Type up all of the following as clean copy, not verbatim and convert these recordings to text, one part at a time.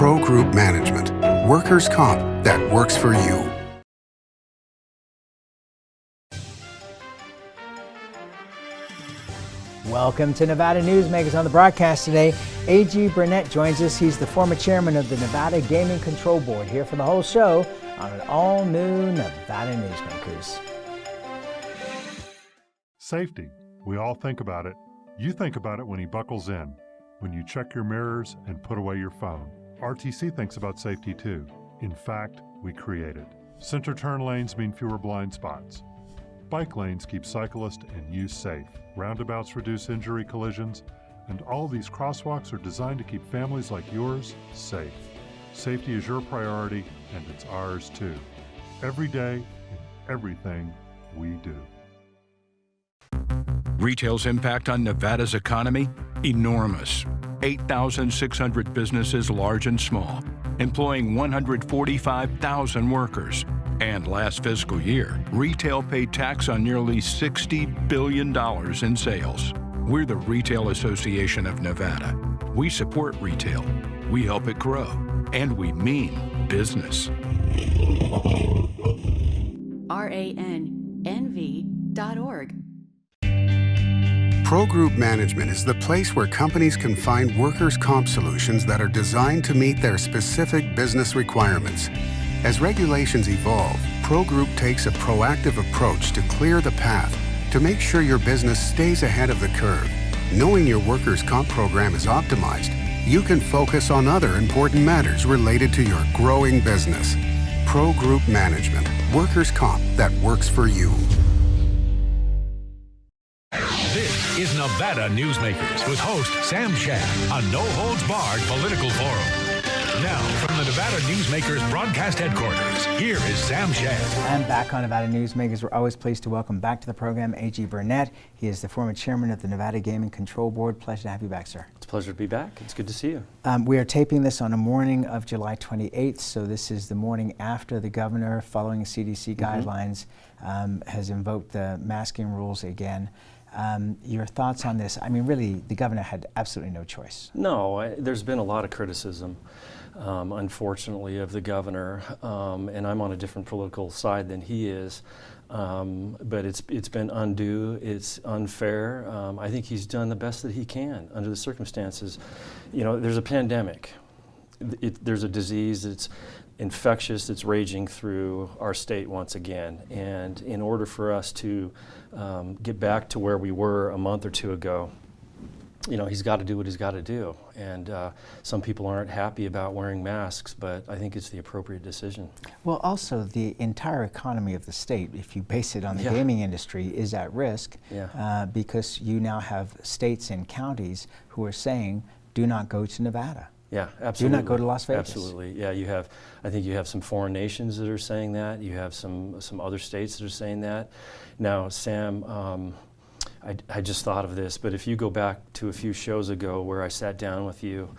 Pro Group Management, workers' comp that works for you. Welcome to Nevada Newsmakers. On the broadcast today, A.G. Burnett joins us. He's the former chairman of the Nevada Gaming Control Board, here for the whole show on an all-new Nevada Newsmakers. Safety. We all think about it. You think about it when he buckles in, when you check your mirrors and put away your phone. RTC thinks about safety too. In fact, we create it. Center turn lanes mean fewer blind spots. Bike lanes keep cyclists and you safe. Roundabouts reduce injury collisions, and all these crosswalks are designed to keep families like yours safe. Safety is your priority, and it's ours too. Every day, in everything we do. Retail's impact on Nevada's economy? Enormous. 8,600 businesses, large and small, employing 145,000 workers. And last fiscal year, retail paid tax on nearly $60 billion in sales. We're the Retail Association of Nevada. We support retail, we help it grow, and we mean business. RANNV.org. Pro Group Management is the place where companies can find workers' comp solutions that are designed to meet their specific business requirements. As regulations evolve, Pro Group takes a proactive approach to clear the path to make sure your business stays ahead of the curve. Knowing your workers' comp program is optimized, you can focus on other important matters related to your growing business. Pro Group Management, workers' comp that works for you. This is Nevada Newsmakers with host Sam Shad on No Holds Barred Political Forum. Now, from the Nevada Newsmakers broadcast headquarters, here is Sam Shad. And back on Nevada Newsmakers, we're always pleased to welcome back to the program A.G. Burnett. He is the former chairman of the Nevada Gaming Control Board. Pleasure to have you back, sir. It's a pleasure to be back. It's good to see you. We are taping this on the morning of July 28th, so this is the morning after the governor, following CDC guidelines, has invoked the masking rules again. Your thoughts on this? I mean, really, the governor had absolutely no choice. No, there's been a lot of criticism, unfortunately, of the governor, and I'm on a different political side than he is. But it's been undue, it's unfair. I think he's done the best that he can under the circumstances. You know, there's a pandemic. There's a disease that's infectious, that's raging through our state once again. And in order for us to get back to where we were a month or two ago, you know, he's got to do what he's got to do. And some people aren't happy about wearing masks, but I think it's the appropriate decision. Well, also, the entire economy of the state, if you base it on the gaming industry, is at risk because you now have states and counties who are saying, do not go to Nevada. Yeah, absolutely. Do not go to Las Vegas. Absolutely. Yeah, I think you have some foreign nations that are saying that. You have some other states that are saying that. Now, Sam, I just thought of this, but if you go back to a few shows ago where I sat down with you,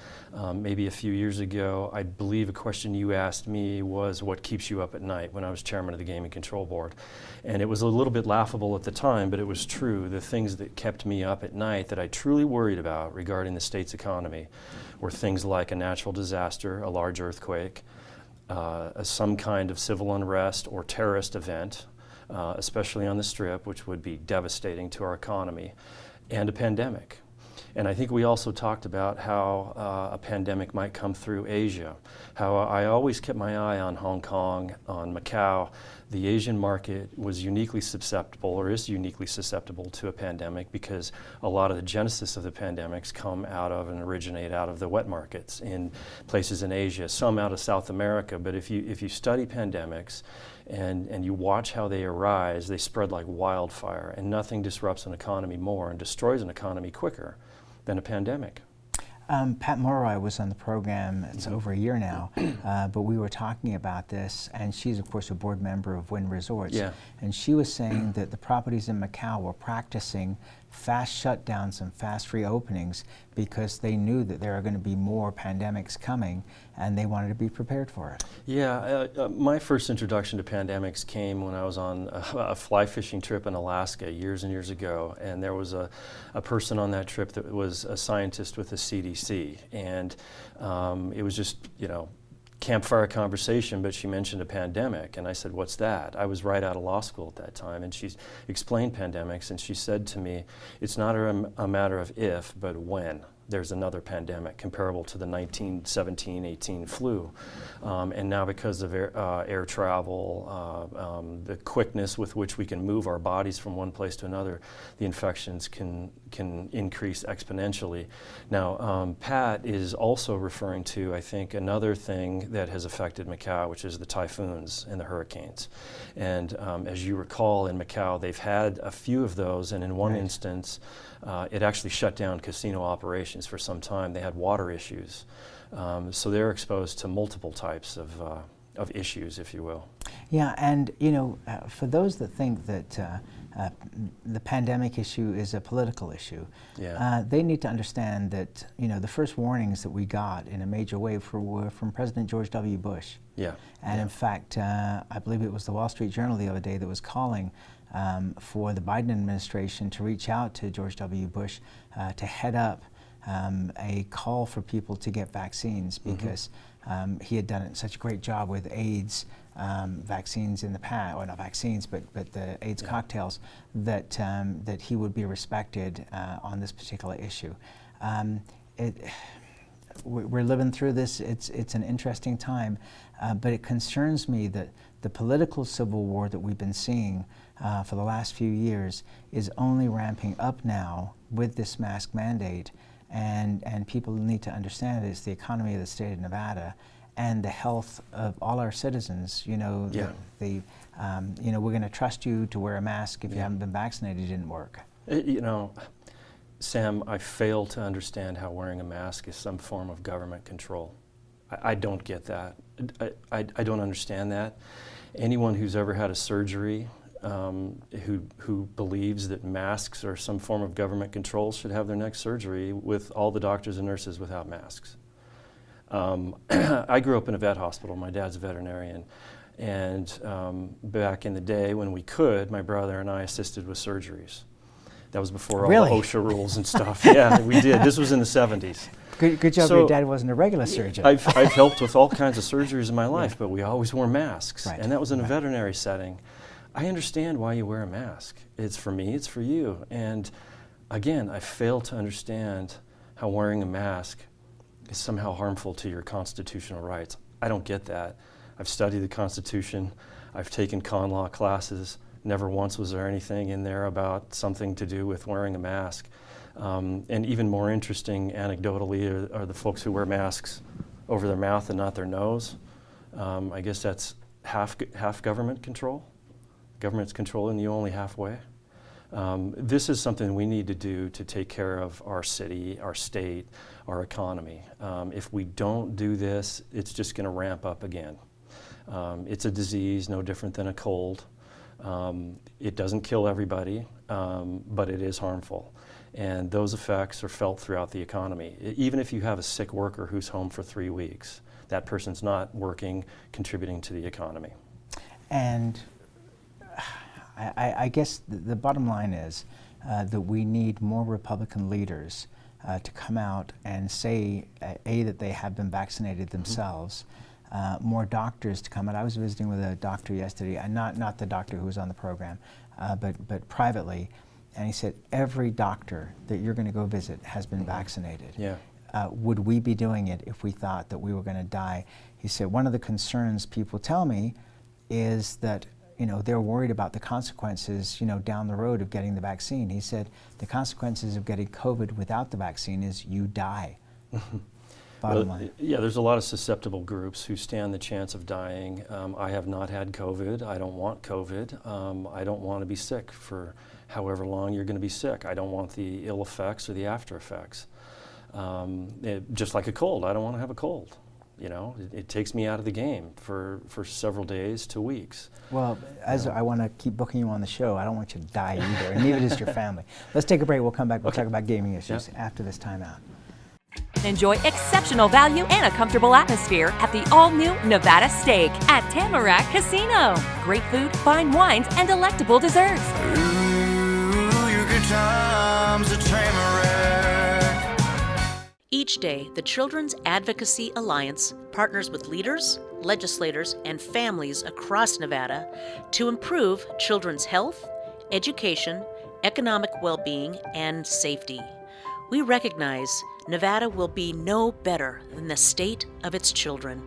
maybe a few years ago, I believe a question you asked me was, what keeps you up at night, when I was chairman of the Gaming Control Board. And it was a little bit laughable at the time, but it was true. The things that kept me up at night that I truly worried about regarding the state's economy were things like a natural disaster, a large earthquake, some kind of civil unrest or terrorist event, especially on the Strip, which would be devastating to our economy, and a pandemic. And I think we also talked about how a pandemic might come through Asia, how I always kept my eye on Hong Kong, on Macau. The Asian market was uniquely susceptible, or is uniquely susceptible, to a pandemic because a lot of the genesis of the pandemics come out of and originate out of the wet markets in places in Asia, some out of South America. But if you study pandemics and you watch how they arise, they spread like wildfire, and nothing disrupts an economy more and destroys an economy quicker than a pandemic. Pat Mulroy was on the program, it's over a year now, but we were talking about this, and she's of course a board member of Wynn Resorts, and she was saying that the properties in Macau were practicing fast shutdowns and fast reopenings because they knew that there are going to be more pandemics coming, and they wanted to be prepared for it. Yeah, my first introduction to pandemics came when I was on a fly fishing trip in Alaska years and years ago, and there was a person on that trip that was a scientist with the CDC, and it was just, campfire conversation, but she mentioned a pandemic, and I said, "What's that?" I was right out of law school at that time, and she explained pandemics, and she said to me, "It's not a matter of if, but when there's another pandemic comparable to the 1917-18 flu." And now because of air travel, the quickness with which we can move our bodies from one place to another, the infections can increase exponentially. Now, Pat is also referring to, I think, another thing that has affected Macau, which is the typhoons and the hurricanes. And as you recall, in Macau, they've had a few of those, and in one instance, it actually shut down casino operations for some time. They had water issues. So they're exposed to multiple types of issues, if you will. Yeah, and for those that think that the pandemic issue is a political issue, they need to understand that the first warnings that we got in a major way were from President George W. Bush. Yeah. And in fact, I believe it was the Wall Street Journal the other day that was calling for the Biden administration to reach out to George W. Bush to head up a call for people to get vaccines, because he had done such a great job with AIDS vaccines in the past, or not vaccines, but the AIDS cocktails, that he would be respected on this particular issue. We're living through this. It's an interesting time, but it concerns me that the political civil war that we've been seeing for the last few years is only ramping up now with this mask mandate. And people need to understand it's the economy of the state of Nevada and the health of all our citizens. We're going to trust you to wear a mask if you haven't been vaccinated. It didn't work. Sam, I fail to understand how wearing a mask is some form of government control. I don't get that. I don't understand that. Anyone who's ever had a surgery who believes that masks are some form of government control should have their next surgery with all the doctors and nurses without masks. I grew up in a vet hospital. My dad's a veterinarian. And back in the day when we could, my brother and I assisted with surgeries. That was before all the OSHA rules and stuff. Yeah, we did. This was in the 70s. Good job your dad wasn't a regular surgeon. I've helped with all kinds of surgeries in my life, but we always wore masks. Right. And that was in a veterinary setting. I understand why you wear a mask. It's for me, it's for you. And again, I fail to understand how wearing a mask is somehow harmful to your constitutional rights. I don't get that. I've studied the Constitution. I've taken con law classes. Never once was there anything in there about something to do with wearing a mask. And even more interesting, anecdotally, are the folks who wear masks over their mouth and not their nose. I guess that's half government control. Government's controlling you only halfway. This is something we need to do to take care of our city, our state, our economy. If we don't do this, it's just going to ramp up again. It's a disease no different than a cold. It doesn't kill everybody, but it is harmful. And those effects are felt throughout the economy. Even if you have a sick worker who's home for 3 weeks, that person's not working, contributing to the economy. And I guess the bottom line is that we need more Republican leaders to come out and say, that they have been vaccinated themselves, more doctors to come out. I was visiting with a doctor yesterday, and not the doctor who was on the program, but privately, and he said, every doctor that you're going to go visit has been vaccinated. Yeah. Would we be doing it if we thought that we were going to die? He said, one of the concerns people tell me is that they're worried about the consequences, down the road of getting the vaccine. He said, the consequences of getting COVID without the vaccine is you die. Bottom line. Yeah, there's a lot of susceptible groups who stand the chance of dying. I have not had COVID. I don't want COVID. I don't want to be sick for however long you're going to be sick. I don't want the ill effects or the after effects. Just like a cold, I don't want to have a cold. You know, it takes me out of the game for several days to weeks. Well, as I want to keep booking you on the show, I don't want you to die either, and neither does your family. Let's take a break. We'll come back. We'll talk about gaming issues after this timeout. Enjoy exceptional value and a comfortable atmosphere at the all-new Nevada Steak at Tamarack Casino. Great food, fine wines, and delectable desserts. Ooh, your good times at Tamarack. Each day, the Children's Advocacy Alliance partners with leaders, legislators, and families across Nevada to improve children's health, education, economic well-being, and safety. We recognize Nevada will be no better than the state of its children.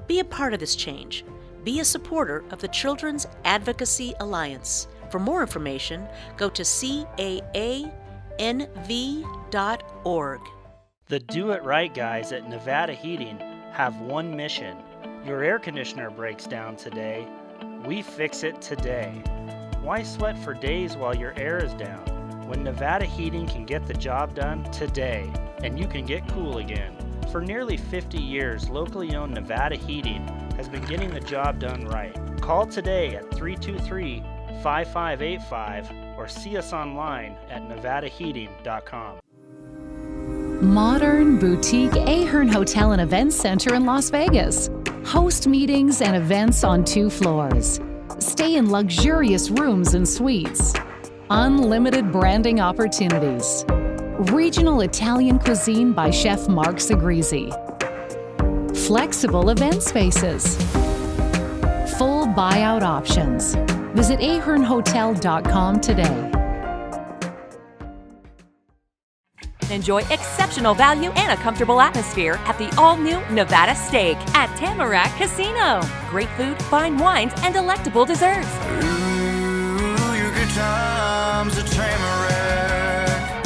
Be a part of this change. Be a supporter of the Children's Advocacy Alliance. For more information, go to caanv.org. The Do It Right guys at Nevada Heating have one mission. Your air conditioner breaks down today. We fix it today. Why sweat for days while your air is down, when Nevada Heating can get the job done today, and you can get cool again? For nearly 50 years, locally owned Nevada Heating has been getting the job done right. Call today at 323-5585 or see us online at nevadaheating.com. Modern boutique Ahern Hotel and Events Center in Las Vegas. Host meetings and events on 2 floors. Stay in luxurious rooms and suites. Unlimited branding opportunities. Regional Italian cuisine by Chef Mark Segrisi. Flexible event spaces. Full buyout options. Visit ahernhotel.com today. Enjoy exceptional value and a comfortable atmosphere at the all-new Nevada Steak at Tamarack Casino. Great food, fine wines, and delectable desserts. Ooh, your good times at Tamarack.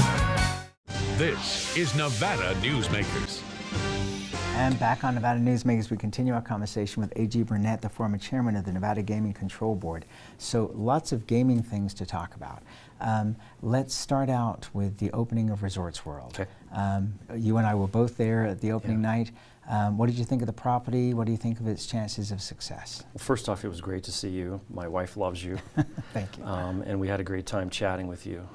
This is Nevada Newsmakers. And back on Nevada Newsmakers, we continue our conversation with A.G. Burnett, the former chairman of the Nevada Gaming Control Board. So lots of gaming things to talk about. Let's start out with the opening of Resorts World. Okay. You and I were both there at the opening night. What did you think of the property? What do you think of its chances of success? Well, first off, it was great to see you. My wife loves you. Thank you. And we had a great time chatting with you.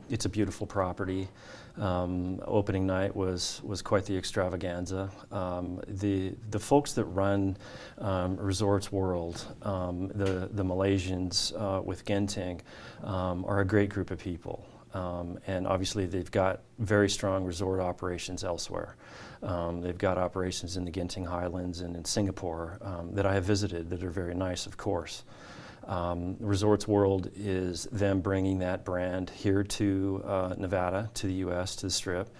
It's a beautiful property. Opening night was quite the extravaganza. The folks that run Resorts World, the Malaysians with Genting, are a great group of people. And obviously they've got very strong resort operations elsewhere. They've got operations in the Genting Highlands and in Singapore that I have visited that are very nice, of course. Resorts World is them bringing that brand here to Nevada, to the U.S., to the Strip.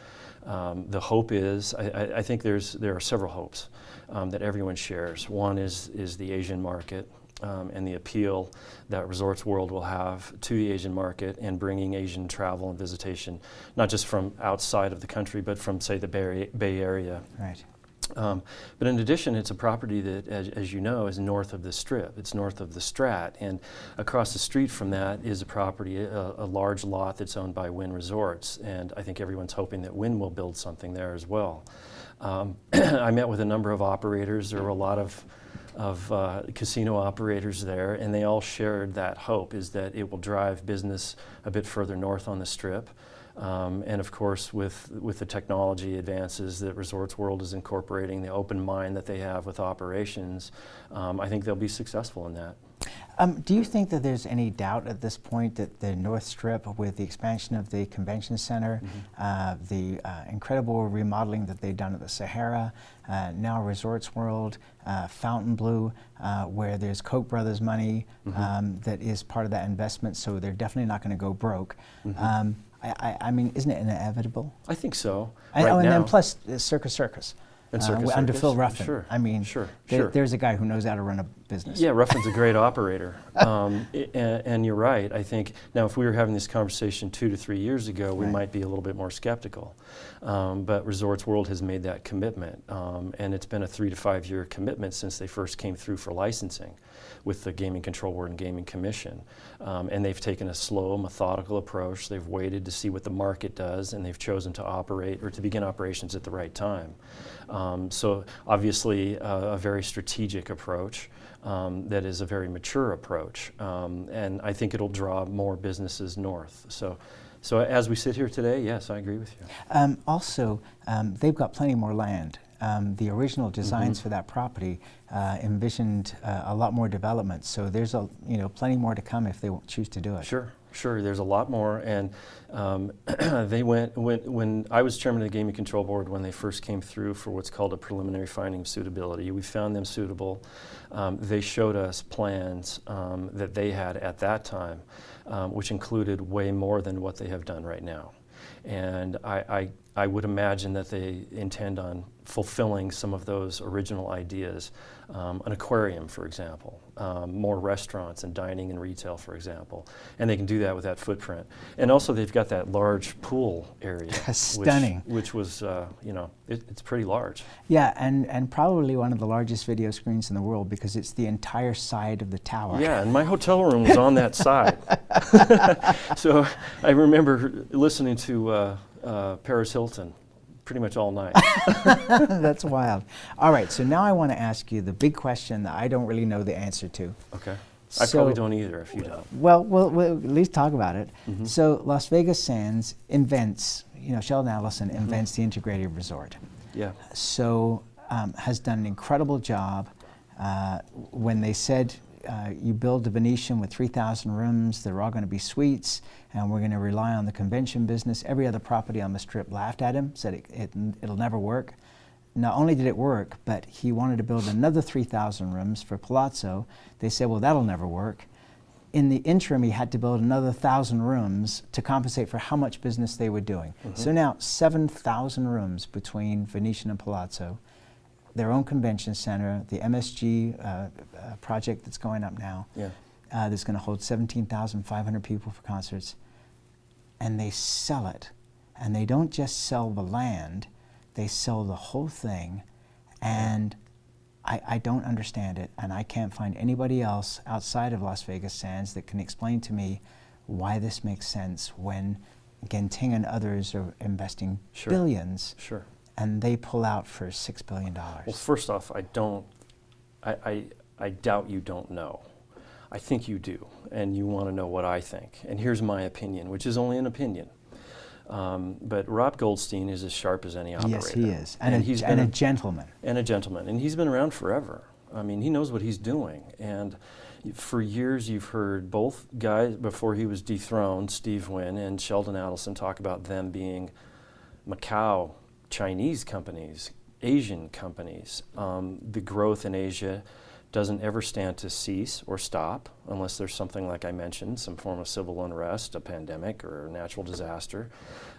The hope is, I think there are several hopes that everyone shares. One is the Asian market and the appeal that Resorts World will have to the Asian market and bringing Asian travel and visitation, not just from outside of the country, but from, say, the Bay Area. Right. But in addition, it's a property that, as you know, is north of the Strip. It's north of the Strat, and across the street from that is a property, a large lot that's owned by Wynn Resorts, and I think everyone's hoping that Wynn will build something there as well. I met with a number of operators. There were a lot of casino operators there, and they all shared that hope, is that it will drive business a bit further north on the Strip. And of course, with the technology advances that Resorts World is incorporating, the open mind that they have with operations, I think they'll be successful in that. Do you think that there's any doubt at this point that the North Strip, with the expansion of the convention center, the incredible remodeling that they've done at the Sahara, now Resorts World, Fontainebleau, where there's Koch brothers money that is part of that investment, so they're definitely not going to go broke. I mean, isn't it inevitable? I think so. And then plus Circus. And Circus under Phil Ruffin. Sure. I mean, sure. There's a guy who knows how to run business. Yeah, Ruffin's a great operator. And you're right. I think now if we were having this conversation 2 to 3 years ago, we might be a little bit more skeptical. But Resorts World has made that commitment. And it's been a 3 to 5 year commitment since they first came through for licensing with the Gaming Control Board and Gaming Commission. And they've taken a slow, methodical approach. They've waited to see what the market does, and they've chosen to operate or to begin operations at the right time. So obviously a very strategic approach that is a very mature approach. And I think it'll draw more businesses north. So as we sit here today, yes, I agree with you. Also, they've got plenty more land. The original designs for that property envisioned a lot more development. So there's plenty more to come if they choose to do it. Sure. There's a lot more, and they when I was chairman of the Gaming Control Board when they first came through for what's called a preliminary finding of suitability. We found them suitable. They showed us plans that they had at that time, which included way more than what they have done right now. And I would imagine that they intend on fulfilling some of those original ideas. An aquarium, for example, more restaurants and dining and retail, for example. And they can do that with that footprint. And also they've got that large pool area. Stunning. Which was, it's pretty large. Yeah, and probably one of the largest video screens in the world because it's the entire side of the tower. Yeah, and my hotel room was on that side. So I remember listening to Paris Hilton pretty much all night. That's wild. All right, so now I want to ask you the big question that I don't really know the answer to. Okay. I probably don't either if you don't. Well, we'll at least talk about it. So Las Vegas Sands invents, Sheldon Adelson invents the integrated resort. Yeah. So has done an incredible job. When they said you build the Venetian with 3,000 rooms, they're all going to be suites, and we're going to rely on the convention business. Every other property on the Strip laughed at him, said it'll never work. Not only did it work, but he wanted to build another 3,000 rooms for Palazzo. They said, well, that'll never work. In the interim, he had to build another 1,000 rooms to compensate for how much business they were doing. So now 7,000 rooms between Venetian and Palazzo, their own convention center, the MSG project that's going up now, that's going to hold 17,500 people for concerts, and they sell it. And they don't just sell the land, they sell the whole thing, and I don't understand it, and I can't find anybody else outside of Las Vegas Sands that can explain to me why this makes sense when Genting and others are investing billions. And they pull out for $6 billion. Well, first off, I doubt you don't know. I think you do, and you want to know what I think. And here's my opinion, which is only an opinion. But Rob Goldstein is as sharp as any operator. Yes, he is, and a gentleman. And a gentleman, and he's been around forever. I mean, he knows what he's doing. And for years, you've heard both guys, before he was dethroned, Steve Wynn and Sheldon Adelson, talk about them being Macau Chinese companies, Asian companies. The growth in Asia doesn't ever stand to cease or stop unless there's something like I mentioned, some form of civil unrest, a pandemic, or a natural disaster.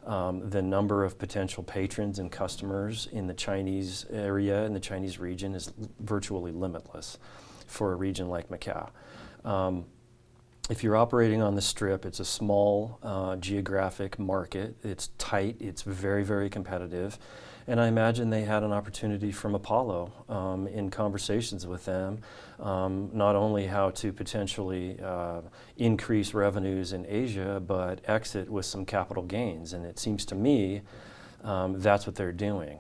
The number of potential patrons and customers in the Chinese area, in the Chinese region, is virtually limitless for a region like Macau. If you're operating on the Strip, it's a small geographic market. It's tight. It's very, very competitive. And I imagine they had an opportunity from Apollo in conversations with them, not only how to potentially increase revenues in Asia, but exit with some capital gains. And it seems to me that's what they're doing.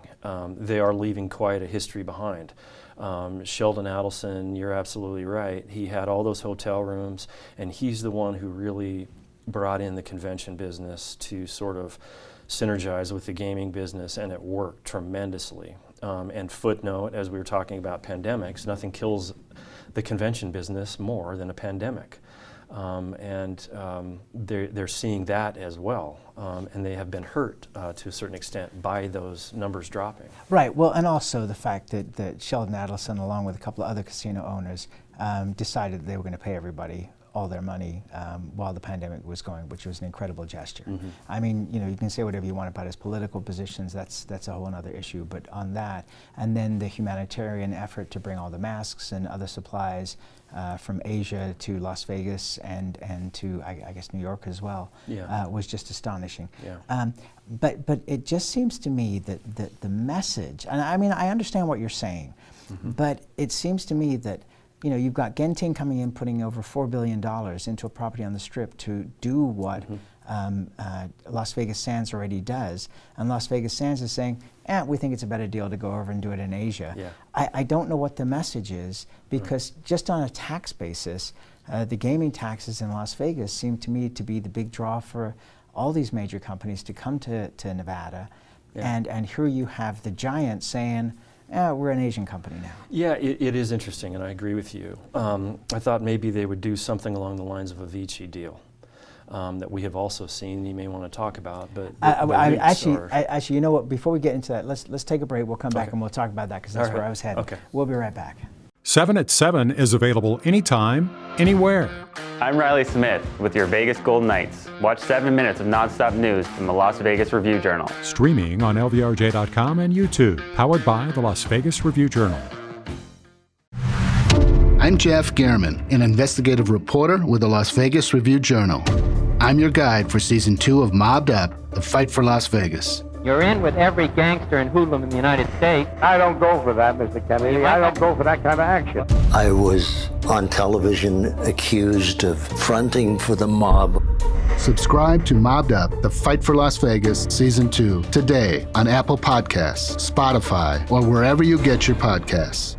They are leaving quite a history behind. Sheldon Adelson, you're absolutely right. He had all those hotel rooms, and he's the one who really brought in the convention business to sort of synergize with the gaming business, and it worked tremendously. And footnote, as we were talking about pandemics, nothing kills the convention business more than a pandemic. They're seeing that as well, and they have been hurt to a certain extent by those numbers dropping. Right, well, and also the fact that Sheldon Adelson, along with a couple of other casino owners, decided they were going to pay everybody all their money while the pandemic was going, which was an incredible gesture. I mean, you know, you can say whatever you want about his political positions, that's a whole other issue, but on that, and then the humanitarian effort to bring all the masks and other supplies from Asia to Las Vegas and to, I guess, New York as well, was just astonishing. But it just seems to me that the message, and I mean, I understand what you're saying, but it seems to me that, you know, you've got Genting coming in, putting over $4 billion into a property on the Strip to do what Las Vegas Sands already does, and Las Vegas Sands is saying, we think it's a better deal to go over and do it in Asia. I don't know what the message is, because just on a tax basis, the gaming taxes in Las Vegas seem to me to be the big draw for all these major companies to come to Nevada, and here you have the giants saying, we're an Asian company now. Yeah, it is interesting, and I agree with you. I thought maybe they would do something along the lines of a Vici deal that we have also seen. You may want to talk about, but actually, you know what? Before we get into that, let's take a break. We'll come back and we'll talk about that, because that's where I was headed. Okay. We'll be right back. 7 at 7 is available anytime, anywhere. I'm Riley Smith with your Vegas Golden Knights. Watch 7 minutes of nonstop news from the Las Vegas Review-Journal. Streaming on LVRJ.com and YouTube. Powered by the Las Vegas Review-Journal. I'm Jeff Gehrman, an investigative reporter with the Las Vegas Review-Journal. I'm your guide for Season 2 of Mobbed Up, The Fight for Las Vegas. You're in with every gangster and hoodlum in the United States. I don't go for that, Mr. Kennedy. I don't go for that kind of action. I was on television accused of fronting for the mob. Subscribe to Mobbed Up, The Fight for Las Vegas, Season 2, today on Apple Podcasts, Spotify, or wherever you get your podcasts.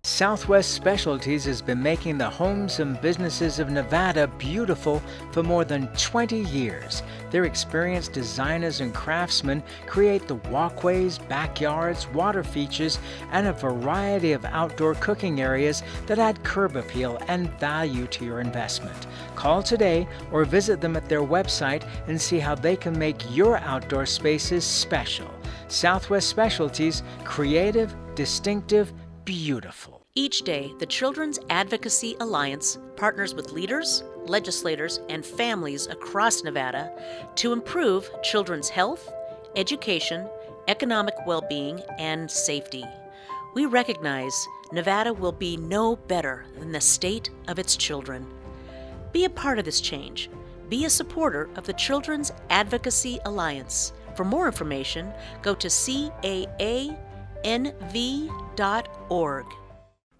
Southwest Specialties has been making the homes and businesses of Nevada beautiful for more than 20 years. Their experienced designers and craftsmen create the walkways, backyards, water features, and a variety of outdoor cooking areas that add curb appeal and value to your investment. Call today or visit them at their website and see how they can make your outdoor spaces special. Southwest Specialties, creative, distinctive, beautiful. Each day, the Children's Advocacy Alliance partners with leaders, legislators, and families across Nevada to improve children's health, education, economic well-being, and safety. We recognize Nevada will be no better than the state of its children. Be a part of this change. Be a supporter of the Children's Advocacy Alliance. For more information, go to caanv.org.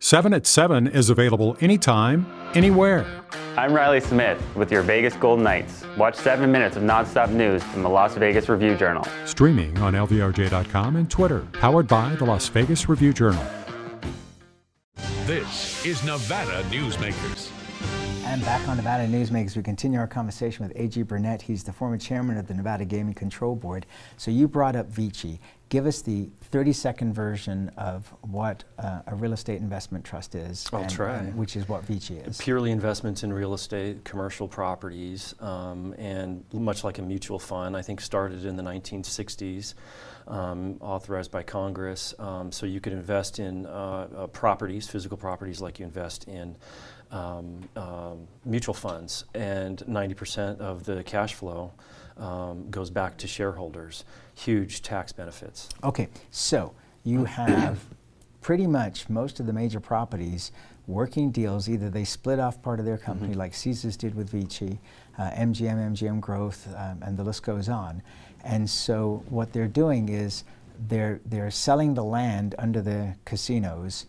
7 at 7 is available anytime, anywhere. I'm Riley Smith with your Vegas Golden Knights. Watch 7 minutes of nonstop news from the Las Vegas Review-Journal. Streaming on LVRJ.com and Twitter. Powered by the Las Vegas Review-Journal. This is Nevada Newsmakers. And back on Nevada Newsmakers, we continue our conversation with A.G. Burnett. He's the former chairman of the Nevada Gaming Control Board. So you brought up Vici. Give us the 30-second version of what a real estate investment trust is. I'll try. Which is what Vici is. Purely investments in real estate, commercial properties, and much like a mutual fund, I think started in the 1960s, authorized by Congress. So you could invest in properties, physical properties, like you invest in mutual funds, and 90% of the cash flow goes back to shareholders. Huge tax benefits. Okay, so you have pretty much most of the major properties working deals. Either they split off part of their company, like Caesars did with Vici, MGM Growth, and the list goes on. And so what they're doing is they're selling the land under the casinos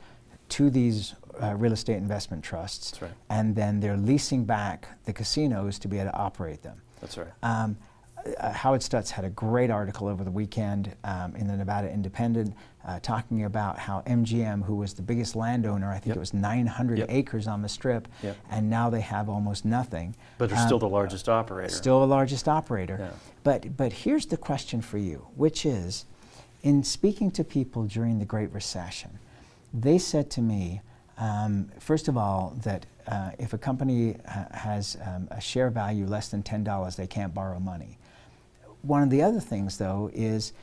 to these real estate investment trusts. That's right. And then they're leasing back the casinos to be able to operate them. That's right. Howard Stutz had a great article over the weekend in the Nevada Independent talking about how MGM, who was the biggest landowner, I think it was 900 acres on the Strip, and now they have almost nothing. But they're still the largest operator. Still the largest operator. Yeah. But here's the question for you, which is, in speaking to people during the Great Recession, they said to me, first of all, that if a company has a share value less than $10, they can't borrow money. One of the other things, though, is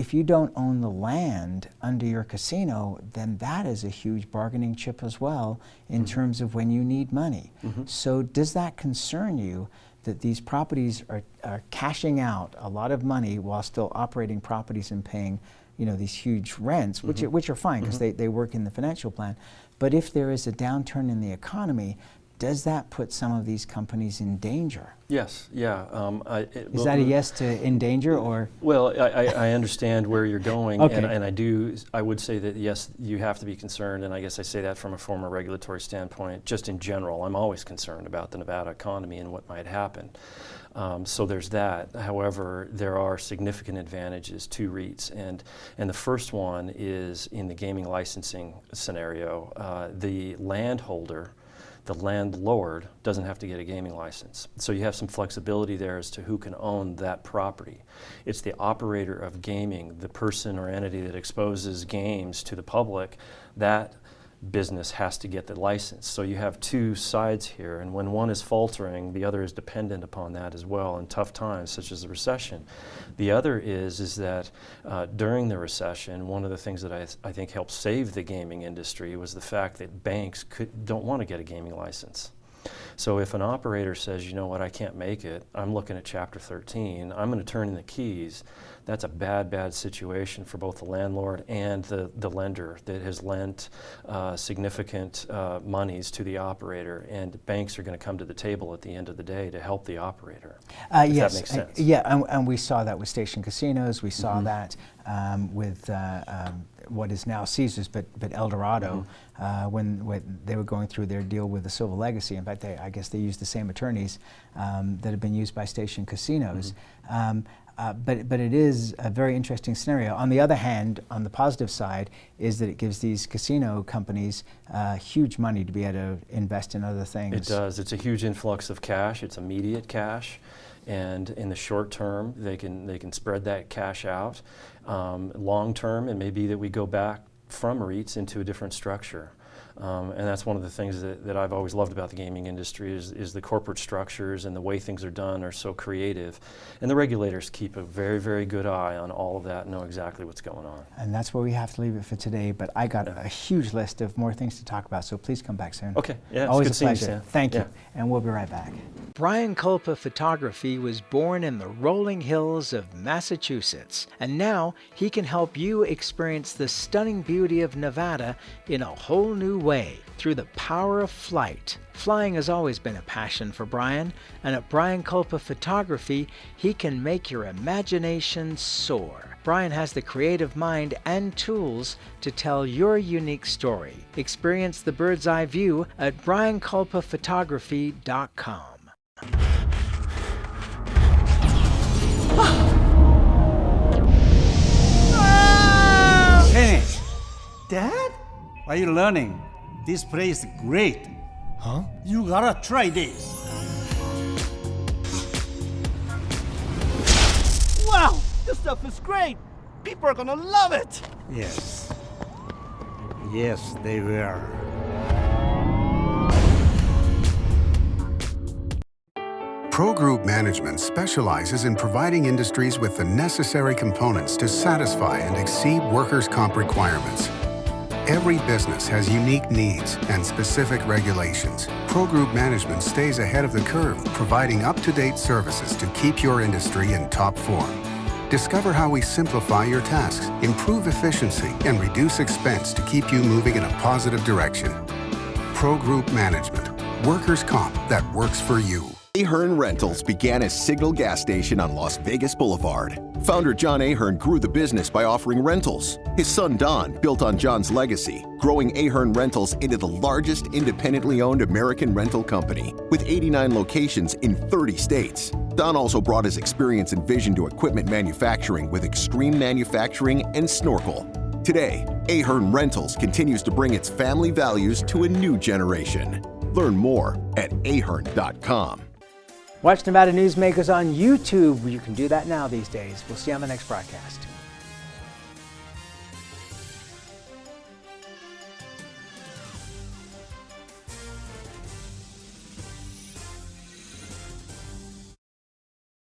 if you don't own the land under your casino, then that is a huge bargaining chip as well in terms of when you need money. So does that concern you that these properties are cashing out a lot of money while still operating properties and paying, you know, these huge rents, which are fine because they work in the financial plan. But if there is a downturn in the economy, does that put some of these companies in danger? Yes, yeah. Is that a yes to in danger, or? Well, I understand where you're going, Okay. and I would say that yes, you have to be concerned, and I guess I say that from a former regulatory standpoint. Just in general, I'm always concerned about the Nevada economy and what might happen. So there's that. However, there are significant advantages to REITs, and the first one is in the gaming licensing scenario. The landholder, the landlord, doesn't have to get a gaming license. So you have some flexibility there as to who can own that property. It's the operator of gaming, the person or entity that exposes games to the public, that business has to get the license. So you have two sides here, and when one is faltering, the other is dependent upon that as well in tough times such as the recession. The other is that during the recession, one of the things that I think helped save the gaming industry was the fact that banks don't want to get a gaming license. So if an operator says, you know what, I can't make it, I'm looking at Chapter 13, I'm going to turn in the keys, that's a bad situation for both the landlord and the lender that has lent significant monies to the operator, and banks are going to come to the table at the end of the day to help the operator. If Yes, that makes sense. and we saw that with Station Casinos, we saw that with what is now Caesars, but El Dorado, when they were going through their deal with the Silver Legacy. In fact, I guess they used the same attorneys that have been used by Station Casinos. But it is a very interesting scenario. On the other hand, on the positive side, is that it gives these casino companies huge money to be able to invest in other things. It does. It's a huge influx of cash. It's immediate cash, and in the short term, they can spread that cash out. Long term, it may be that we go back from REITs into a different structure. And that's one of the things that I've always loved about the gaming industry is the corporate structures and the way things are done are so creative. And the regulators keep a very, very good eye on all of that and know exactly what's going on. And that's where we have to leave it for today, but I got a huge list of more things to talk about, so please come back soon. Okay, yeah, Always it's a good pleasure. seeing you, Sam. Thank you, Yeah. and we'll be right back. Brian Culpa Photography was born in the rolling hills of Massachusetts, and now he can help you experience the stunning beauty of Nevada in a whole new way through the power of flight. Flying has always been a passion for Brian, and at Brian Culpa Photography, he can make your imagination soar. Brian has the creative mind and tools to tell your unique story. Experience the bird's eye view at brianculpaphotography.com. Hey, Dad? Why are you learning? This place is great. Huh? You gotta try this. Wow, this stuff is great. People are gonna love it. Yes. Yes, they will. Pro Group Management specializes in providing industries with the necessary components to satisfy and exceed workers' comp requirements. Every business has unique needs and specific regulations. Pro Group Management stays ahead of the curve, providing up-to-date services to keep your industry in top form. Discover how we simplify your tasks, improve efficiency, and reduce expense to keep you moving in a positive direction. Pro Group Management. Workers' comp that works for you. Ahern Rentals began as Signal Gas Station on Las Vegas Boulevard. Founder John Ahern grew the business by offering rentals. His son Don built on John's legacy, growing Ahern Rentals into the largest independently owned American rental company, with 89 locations in 30 states. Don also brought his experience and vision to equipment manufacturing with Extreme Manufacturing and Snorkel. Today, Ahern Rentals continues to bring its family values to a new generation. Learn more at ahern.com. Watch Nevada Newsmakers on YouTube. You can do that now these days. We'll see you on the next broadcast.